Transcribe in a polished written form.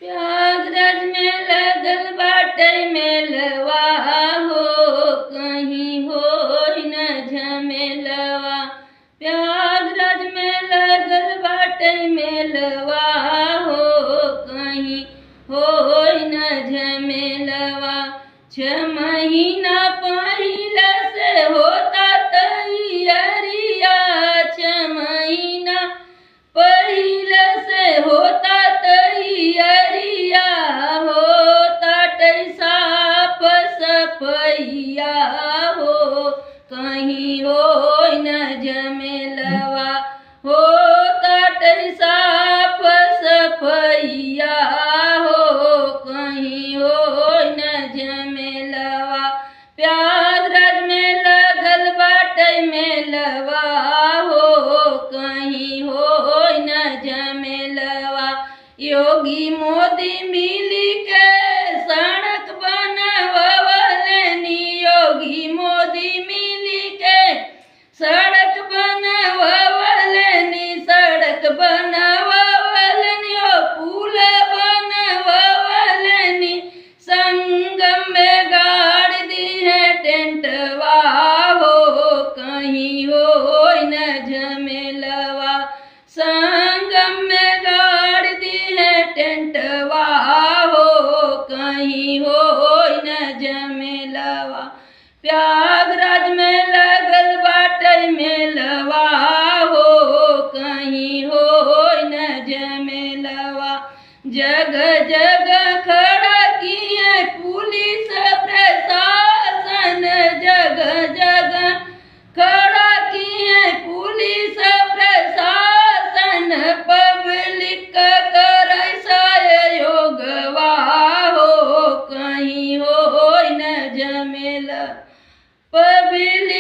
प्रयागराज में लगल बाटे मेलवा हो, कहीं होई न झमेलवा। प्रयागराज में लगल बाटे मेलवा हो, कहीं होई न झमेलवा। 6 महीना पहिले से होता तैयारिया, 6 महीना पहिले से होता तैयारिया, होता साफ सफैया हो, कहीं होई न झमेलवा। होता साफ सफैया हो, कहीं होई न झमेलवा। प्रयागराज में लगल बाटे मेलवा हो, कहीं होई न झमेलवा। योगी मोदी मिली के सड़क बनवलनी, योगी मोदी मिली के सड़क बनवलनी, सड़क बनवलनी ओ पुल बनवलनी। संगम में गाड़ दी है टेंटवा हो, कहीं होई न झमेलवा। संगम में गाड़ दी है टेंटवा हो, कहीं होई न झमेलवा। प्रयागराज में लगल बाटे मेलवा हो, कहीं होई न झमेलवा। जगह जगह खड़ा किए पुलिस प्रशासन, जगह जगह खड़ा किए पुलिस प्रशासन। पब्लिक करे सहयोगवा हो, कहीं होई न झमेला। पब्लिक